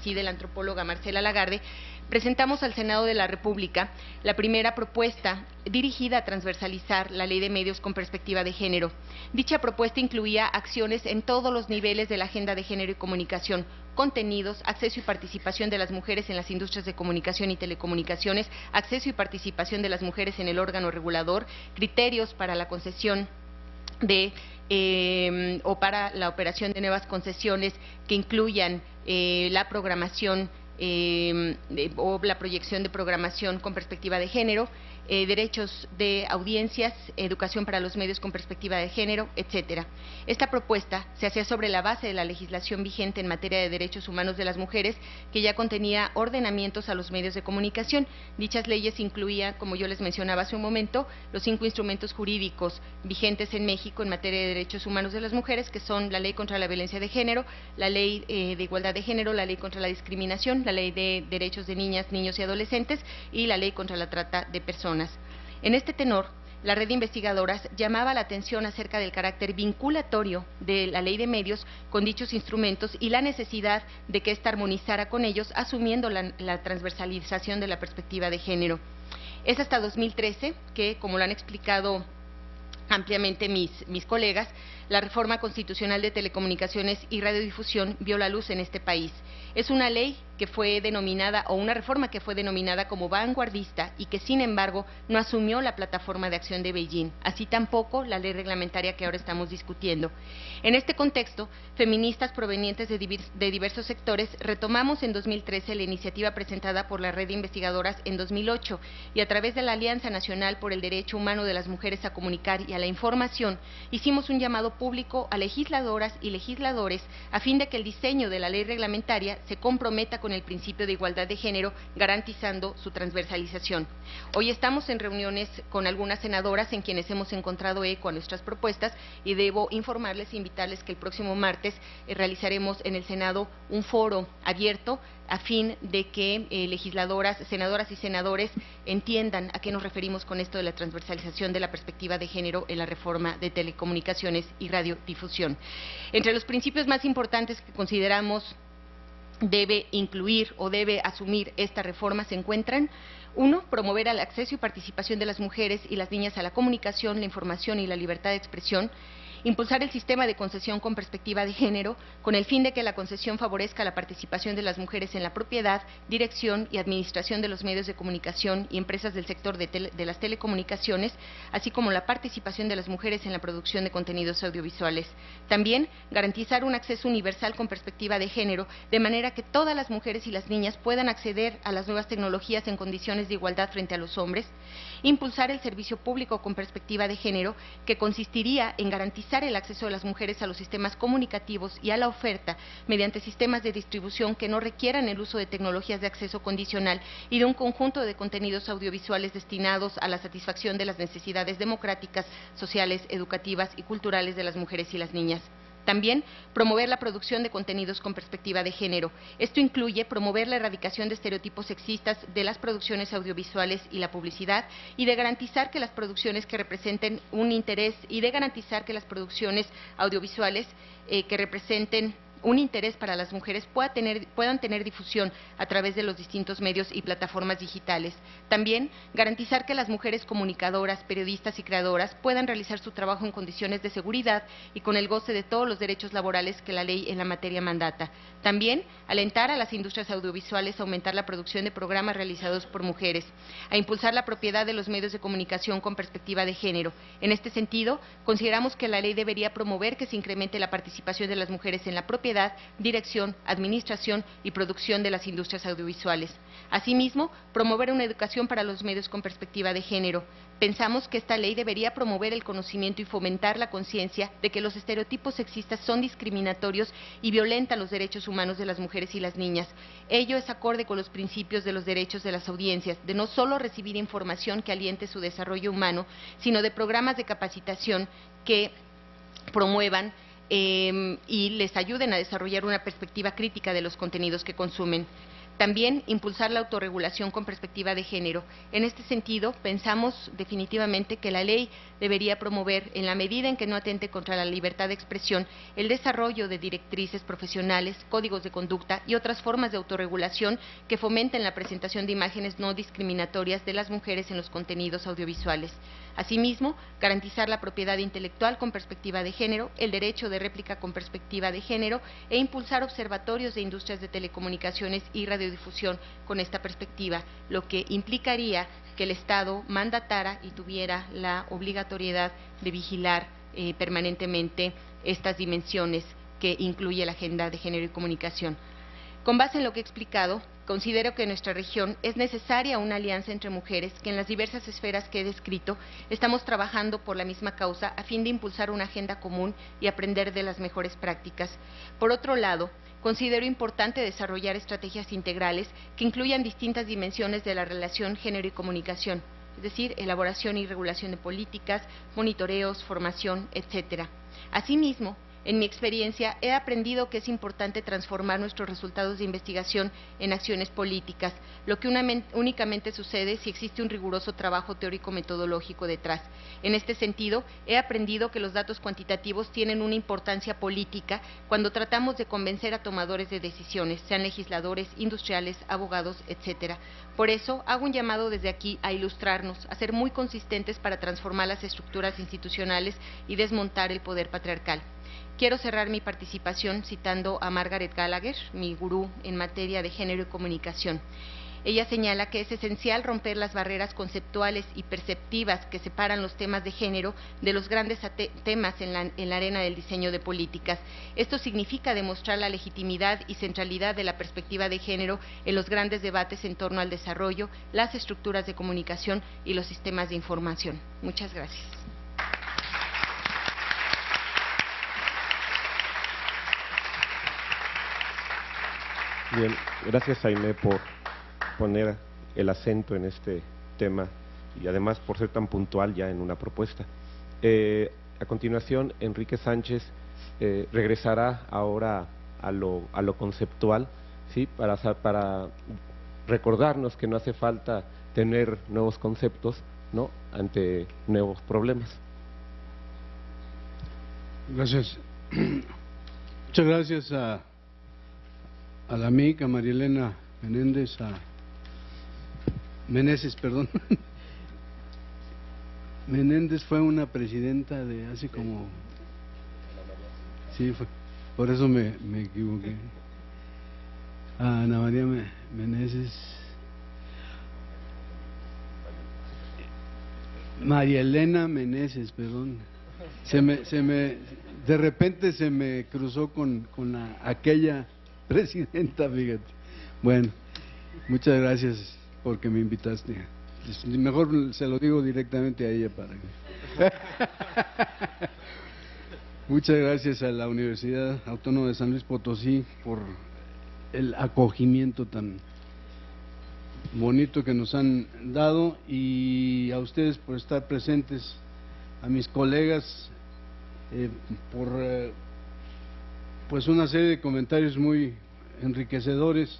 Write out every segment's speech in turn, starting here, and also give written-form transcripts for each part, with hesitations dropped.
preside la antropóloga Marcela Lagarde, presentamos al Senado de la República la primera propuesta dirigida a transversalizar la Ley de Medios con perspectiva de género. Dicha propuesta incluía acciones en todos los niveles de la agenda de género y comunicación, contenidos, acceso y participación de las mujeres en las industrias de comunicación y telecomunicaciones, acceso y participación de las mujeres en el órgano regulador, criterios para la concesión de o para la operación de nuevas concesiones que incluyan la programación o la proyección de programación con perspectiva de género, derechos de audiencias, educación para los medios con perspectiva de género, etcétera. Esta propuesta se hacía sobre la base de la legislación vigente en materia de derechos humanos de las mujeres, que ya contenía ordenamientos a los medios de comunicación. Dichas leyes incluían, como yo les mencionaba hace un momento, los 5 instrumentos jurídicos vigentes en México en materia de derechos humanos de las mujeres, que son la Ley contra la Violencia de Género, la Ley de Igualdad de Género, la Ley contra la Discriminación, la Ley de Derechos de Niñas, Niños y Adolescentes y la Ley contra la Trata de Personas. En este tenor, la red de investigadoras llamaba la atención acerca del carácter vinculatorio de la Ley de Medios con dichos instrumentos y la necesidad de que ésta armonizara con ellos, asumiendo la transversalización de la perspectiva de género. Es hasta 2013 que, como lo han explicado ampliamente mis colegas, la reforma constitucional de telecomunicaciones y radiodifusión vio la luz en este país. Es una ley que fue denominada, o una reforma que fue denominada como vanguardista y que sin embargo no asumió la plataforma de acción de Beijing, así tampoco la ley reglamentaria que ahora estamos discutiendo. En este contexto, feministas provenientes de diversos sectores retomamos en 2013 la iniciativa presentada por la red de investigadoras en 2008 y a través de la Alianza Nacional por el Derecho Humano de las Mujeres a Comunicar y a la Información, hicimos un llamado público a legisladoras y legisladores a fin de que el diseño de la ley reglamentaria se comprometa con el principio de igualdad de género, garantizando su transversalización. Hoy estamos en reuniones con algunas senadoras en quienes hemos encontrado eco a nuestras propuestas y debo informarles e invitarles que el próximo martes realizaremos en el Senado un foro abierto a fin de que legisladoras, senadoras y senadores entiendan a qué nos referimos con esto de la transversalización de la perspectiva de género en la reforma de telecomunicaciones y radiodifusión. Entre los principios más importantes que consideramos debe incluir o debe asumir esta reforma se encuentran: 1. Promover el acceso y participación de las mujeres y las niñas a la comunicación, la información y la libertad de expresión. Impulsar el sistema de concesión con perspectiva de género, con el fin de que la concesión favorezca la participación de las mujeres en la propiedad, dirección y administración de los medios de comunicación y empresas del sector de las telecomunicaciones, así como la participación de las mujeres en la producción de contenidos audiovisuales. También garantizar un acceso universal con perspectiva de género, de manera que todas las mujeres y las niñas puedan acceder a las nuevas tecnologías en condiciones de igualdad frente a los hombres. Impulsar el servicio público con perspectiva de género, que consistiría en garantizar el acceso de las mujeres a los sistemas comunicativos y a la oferta mediante sistemas de distribución que no requieran el uso de tecnologías de acceso condicional y de un conjunto de contenidos audiovisuales destinados a la satisfacción de las necesidades democráticas, sociales, educativas y culturales de las mujeres y las niñas. También promover la producción de contenidos con perspectiva de género. Esto incluye promover la erradicación de estereotipos sexistas de las producciones audiovisuales y la publicidad, y de garantizar que las producciones que representen un interés audiovisuales que representen un interés para las mujeres puedan tener difusión a través de los distintos medios y plataformas digitales. También garantizar que las mujeres comunicadoras, periodistas y creadoras puedan realizar su trabajo en condiciones de seguridad y con el goce de todos los derechos laborales que la ley en la materia mandata. También alentar a las industrias audiovisuales a aumentar la producción de programas realizados por mujeres, a impulsar la propiedad de los medios de comunicación con perspectiva de género. En este sentido, consideramos que la ley debería promover que se incremente la participación de las mujeres en la propiedad, dirección, administración y producción de las industrias audiovisuales. Asimismo, promover una educación para los medios con perspectiva de género. Pensamos que esta ley debería promover el conocimiento y fomentar la conciencia de que los estereotipos sexistas son discriminatorios y violentan los derechos humanos de las mujeres y las niñas. Ello es acorde con los principios de los derechos de las audiencias, de no solo recibir información que aliente su desarrollo humano, sino de programas de capacitación que promuevan y les ayuden a desarrollar una perspectiva crítica de los contenidos que consumen. También impulsar la autorregulación con perspectiva de género. En este sentido, pensamos definitivamente que la ley debería promover, en la medida en que no atente contra la libertad de expresión, el desarrollo de directrices profesionales, códigos de conducta y otras formas de autorregulación que fomenten la presentación de imágenes no discriminatorias de las mujeres en los contenidos audiovisuales. Asimismo, garantizar la propiedad intelectual con perspectiva de género, el derecho de réplica con perspectiva de género e impulsar observatorios de industrias de telecomunicaciones y radiodifusión con esta perspectiva, lo que implicaría que el Estado mandatara y tuviera la obligatoriedad de vigilar permanentemente estas dimensiones que incluye la Agenda de Género y Comunicación. Con base en lo que he explicado, considero que en nuestra región es necesaria una alianza entre mujeres que en las diversas esferas que he descrito estamos trabajando por la misma causa a fin de impulsar una agenda común y aprender de las mejores prácticas. Por otro lado, considero importante desarrollar estrategias integrales que incluyan distintas dimensiones de la relación género y comunicación, es decir, elaboración y regulación de políticas, monitoreos, formación, etcétera. Asimismo, en mi experiencia, he aprendido que es importante transformar nuestros resultados de investigación en acciones políticas, lo que únicamente sucede si existe un riguroso trabajo teórico-metodológico detrás. En este sentido, he aprendido que los datos cuantitativos tienen una importancia política cuando tratamos de convencer a tomadores de decisiones, sean legisladores, industriales, abogados, etcétera. Por eso, hago un llamado desde aquí a ilustrarnos, a ser muy consistentes para transformar las estructuras institucionales y desmontar el poder patriarcal. Quiero cerrar mi participación citando a Margaret Gallagher, mi gurú en materia de género y comunicación. Ella señala que es esencial romper las barreras conceptuales y perceptivas que separan los temas de género de los grandes temas en la arena del diseño de políticas. Esto significa demostrar la legitimidad y centralidad de la perspectiva de género en los grandes debates en torno al desarrollo, las estructuras de comunicación y los sistemas de información. Muchas gracias. Bien, gracias Aimé por poner el acento en este tema y además por ser tan puntual ya en una propuesta. A continuación, Enrique Sánchez regresará ahora a lo conceptual, ¿sí? Para recordarnos que no hace falta tener nuevos conceptos, ¿no?, ante nuevos problemas. Gracias. Muchas gracias a la amiga María Elena Meneses, perdón. Menéndez fue una presidenta de hace como… Sí, por eso me equivoqué. A Ana María Meneses. María Elena Meneses, perdón. De repente se me cruzó con aquella presidenta, fíjate. Bueno, muchas gracias porque me invitaste. Mejor se lo digo directamente a ella para que… Muchas gracias a la Universidad Autónoma de San Luis Potosí por el acogimiento tan bonito que nos han dado y a ustedes por estar presentes, a mis colegas por pues una serie de comentarios muy enriquecedores.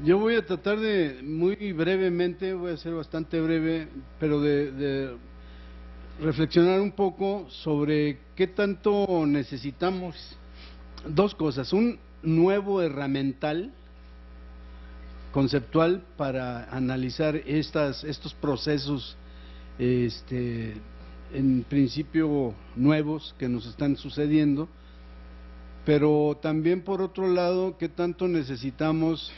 Yo voy a tratar de, muy brevemente, voy a ser bastante breve, pero de reflexionar un poco sobre qué tanto necesitamos dos cosas: un nuevo herramental conceptual para analizar estos procesos en principio nuevos que nos están sucediendo, pero también por otro lado qué tanto necesitamos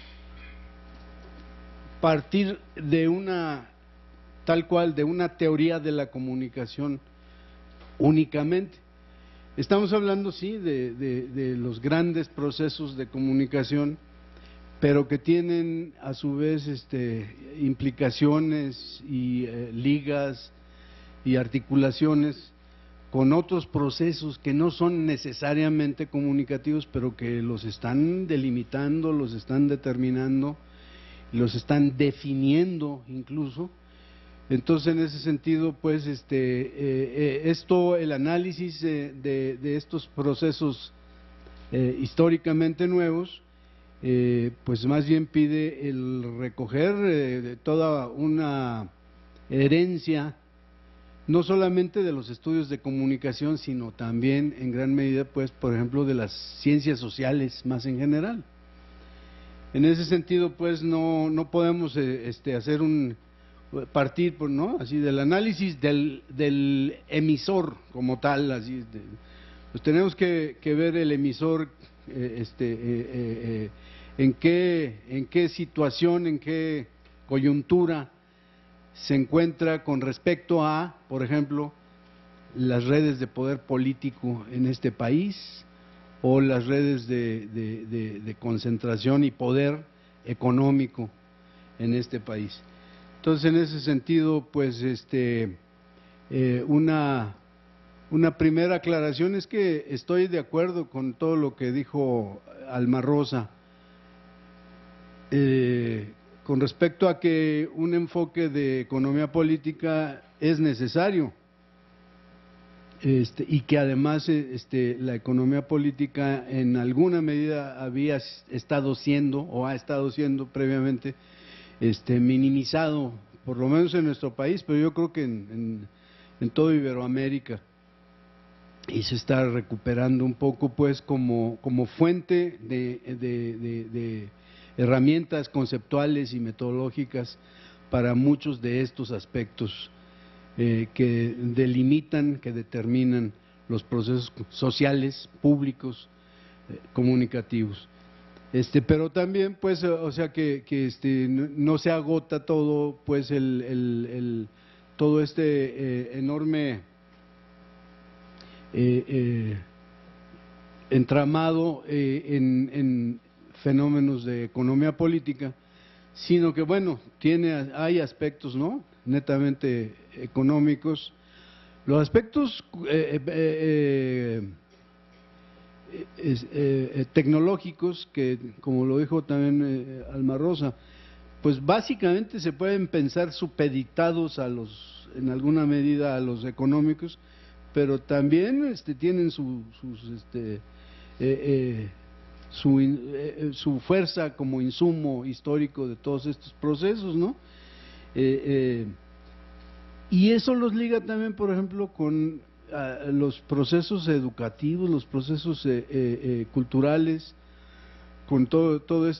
partir de una tal cual, de una teoría de la comunicación únicamente. Estamos hablando, sí, de los grandes procesos de comunicación, pero que tienen a su vez implicaciones y ligas y articulaciones con otros procesos que no son necesariamente comunicativos, pero que los están delimitando, los están determinando, los están definiendo incluso. Entonces, en ese sentido, pues, el análisis de estos procesos históricamente nuevos pues más bien pide el recoger toda una herencia, no solamente de los estudios de comunicación, sino también en gran medida, pues, por ejemplo, de las ciencias sociales más en general. En ese sentido, pues, no podemos hacer partir, pues, ¿no?, así del análisis del emisor como tal, así, pues tenemos que ver el emisor, en qué situación, en qué coyuntura se encuentra con respecto a, por ejemplo, las redes de poder político en este país o las redes de concentración y poder económico en este país. Entonces, en ese sentido, pues, una primera aclaración es que estoy de acuerdo con todo lo que dijo Alma Rosa, con respecto a que un enfoque de economía política es necesario, y que además la economía política en alguna medida había estado siendo o ha estado siendo previamente minimizado, por lo menos en nuestro país, pero yo creo que en todo Iberoamérica, y se está recuperando un poco, pues, como fuente de herramientas conceptuales y metodológicas para muchos de estos aspectos que delimitan, que determinan los procesos sociales, públicos, comunicativos. Pero también, pues, o sea, que no se agota todo, pues, todo enorme entramado en fenómenos de economía política, sino que, bueno, hay aspectos, ¿no?, netamente económicos. Los aspectos tecnológicos, que, como lo dijo también Alma Rosa, pues básicamente se pueden pensar supeditados en alguna medida a los económicos, pero también tienen su fuerza como insumo histórico de todos estos procesos, ¿no? Y eso los liga también, por ejemplo, con los procesos educativos, los procesos culturales, con toda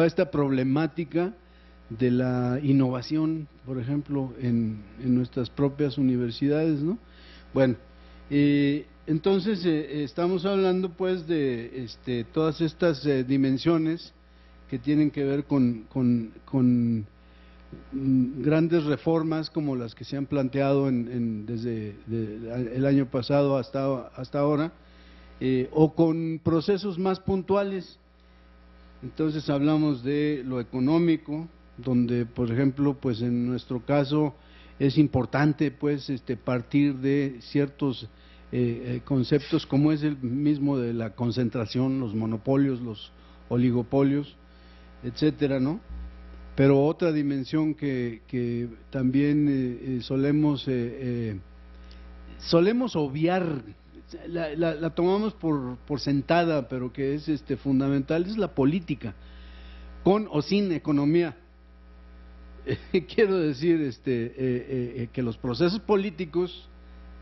esta problemática de la innovación, por ejemplo, en nuestras propias universidades, ¿no? Bueno, entonces estamos hablando, pues, de todas estas dimensiones que tienen que ver con grandes reformas como las que se han planteado desde el año pasado hasta ahora, o con procesos más puntuales. Entonces hablamos de lo económico, donde, por ejemplo, pues en nuestro caso es importante, pues, partir de ciertos conceptos como es el mismo de la concentración, los monopolios, los oligopolios, etcétera, ¿no? Pero otra dimensión que también solemos obviar, la tomamos por sentada, pero que es fundamental, es la política, con o sin economía. Quiero decir que los procesos políticos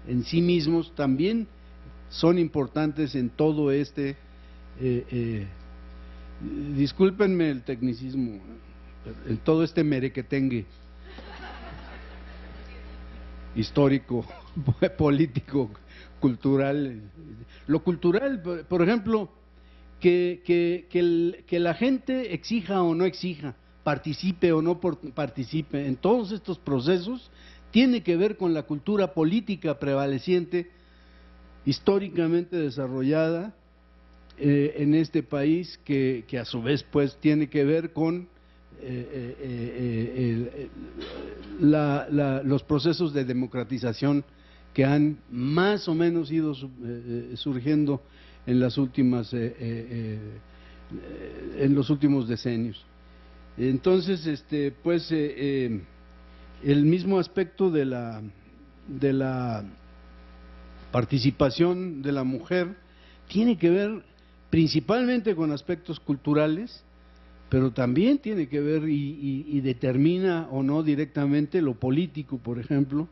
en sí mismos también son importantes en todo discúlpenme el tecnicismo, en todo merequetengue histórico, político, cultural. Lo cultural, por ejemplo, que la gente exija o no exija, participe o no participe en todos estos procesos, tiene que ver con la cultura política prevaleciente, históricamente desarrollada en este país, que a su vez, pues, tiene que ver con los procesos de democratización que han más o menos ido surgiendo en los últimos decenios. Entonces, pues, el mismo aspecto de la participación de la mujer tiene que ver principalmente con aspectos culturales, pero también tiene que ver y determina o no directamente lo político, por ejemplo,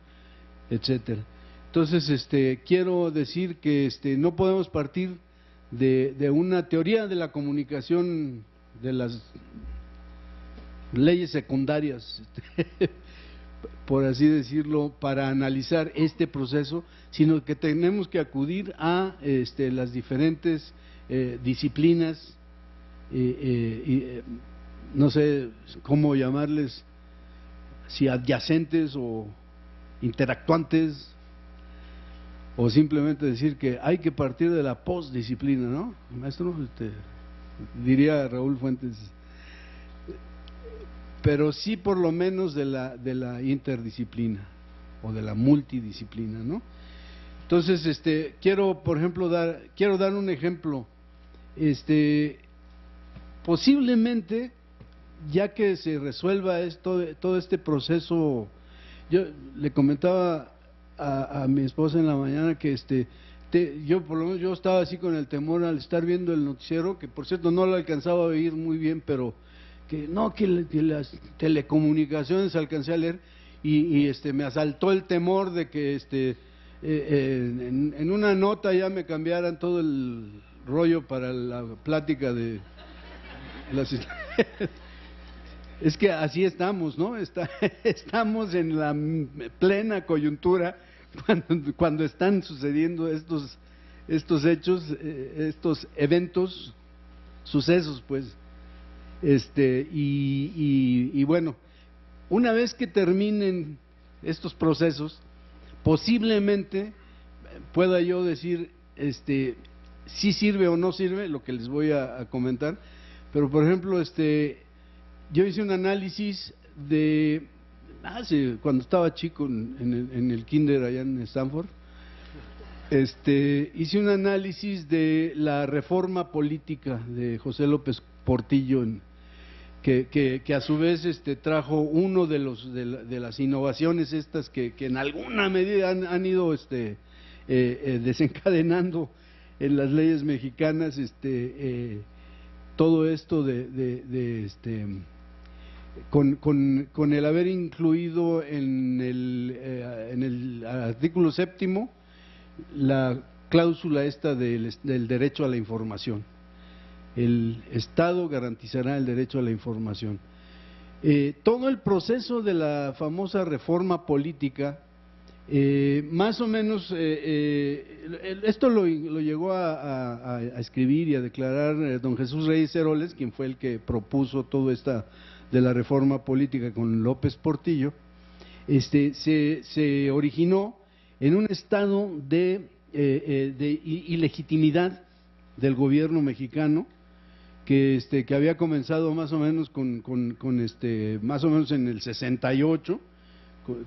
etcétera. Entonces, quiero decir que no podemos partir de una teoría de la comunicación, de las leyes secundarias, por así decirlo, para analizar este proceso, sino que tenemos que acudir a las diferentes disciplinas, no sé cómo llamarles, si adyacentes o interactuantes, o simplemente decir que hay que partir de la postdisciplina, ¿no, maestro? Diría Raúl Fuentes, pero sí por lo menos de la interdisciplina o de la multidisciplina, ¿no? Entonces, quiero, por ejemplo, dar un ejemplo. Posiblemente, ya que se resuelva todo este proceso, yo le comentaba a mi esposa en la mañana que yo por lo menos yo estaba así con el temor al estar viendo el noticiero, que por cierto no lo alcanzaba a oír muy bien, pero que las telecomunicaciones alcancé a leer y me asaltó el temor de que en una nota ya me cambiaran todo el rollo para la plática de las es que así estamos, ¿no? Estamos en la plena coyuntura cuando están sucediendo estos hechos, estos eventos, sucesos, pues. Y bueno, una vez que terminen estos procesos, posiblemente pueda yo decir si sirve o no sirve lo que les voy a comentar, pero por ejemplo, yo hice un análisis de cuando estaba chico en el kinder allá en Stanford, hice un análisis de la reforma política de José López Portillo, que a su vez trajo uno de las innovaciones estas que en alguna medida han ido desencadenando en las leyes mexicanas todo esto con el haber incluido en el artículo 7º la cláusula esta del derecho a la información. El Estado garantizará el derecho a la información. Todo el proceso de la famosa reforma política, más o menos, esto lo llegó a escribir y a declarar don Jesús Reyes Heroles, quien fue el que propuso todo esta de la reforma política con López Portillo. Se originó en un estado de ilegitimidad del gobierno mexicano, que había comenzado más o menos más o menos en el 68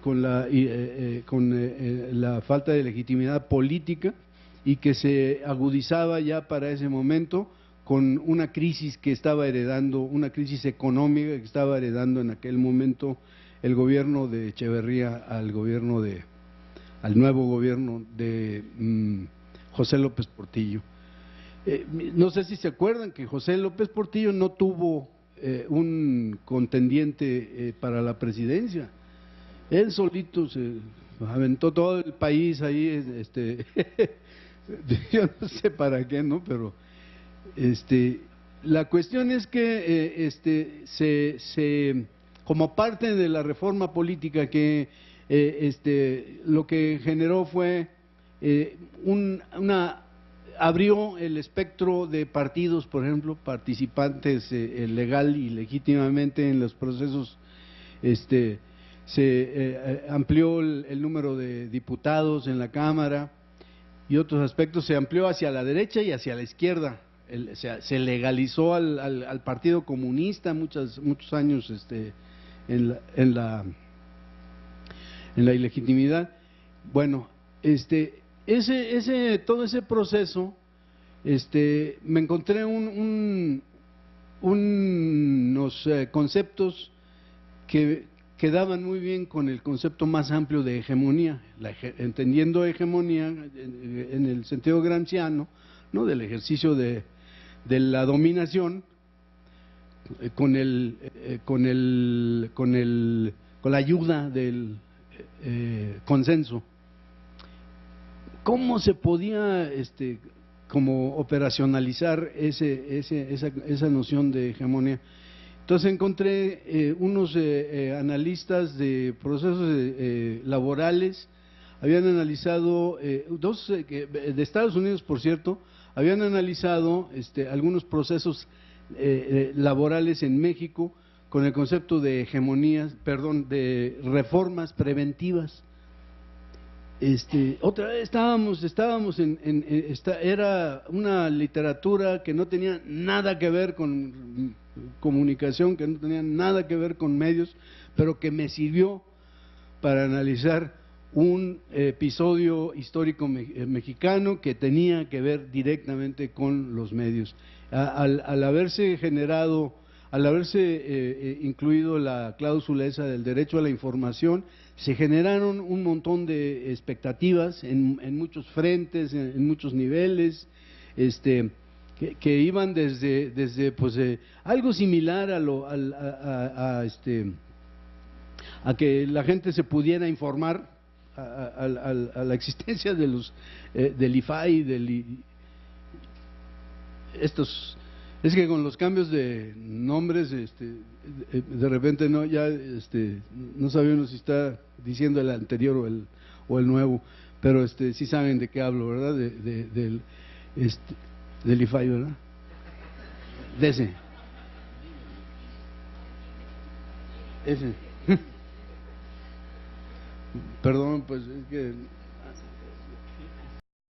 con la falta de legitimidad política, y que se agudizaba ya para ese momento con una crisis que estaba heredando, una crisis económica que estaba heredando en aquel momento el gobierno de Echeverría al nuevo gobierno de José López Portillo. No sé si se acuerdan que José López Portillo no tuvo un contendiente para la presidencia. Él solito se aventó todo el país ahí, yo no sé para qué, ¿no? Pero la cuestión es que como parte de la reforma política que lo que generó fue abrió el espectro de partidos, por ejemplo, participantes legal y legítimamente en los procesos, se amplió el número de diputados en la Cámara y otros aspectos, se amplió hacia la derecha y hacia la izquierda, se legalizó al Partido Comunista muchos años en la ilegitimidad. Bueno, todo ese proceso, me encontré unos conceptos que quedaban muy bien con el concepto más amplio de hegemonía, entendiendo hegemonía en el sentido gramsciano, ¿no? Del ejercicio de de la dominación con la ayuda del consenso. ¿Cómo se podía como operacionalizar esa noción de hegemonía? Entonces encontré unos analistas de procesos laborales, habían analizado, dos de Estados Unidos, por cierto, habían analizado algunos procesos laborales en México con el concepto de hegemonías, perdón, de reformas preventivas. Otra vez estábamos era una literatura que no tenía nada que ver con comunicación, que no tenía nada que ver con medios, pero que me sirvió para analizar un episodio histórico mexicano que tenía que ver directamente con los medios. Al haberse generado, al haberse incluido la cláusula esa del derecho a la información, se generaron un montón de expectativas en muchos frentes, en muchos niveles, que iban desde pues algo similar a que la gente se pudiera informar a la existencia de los del IFAI, es que con los cambios de nombres de repente no ya no sabe uno si está diciendo el anterior o el nuevo, pero sí saben de qué hablo, ¿verdad? Del IFAI, ¿verdad? De ese. Perdón, pues es que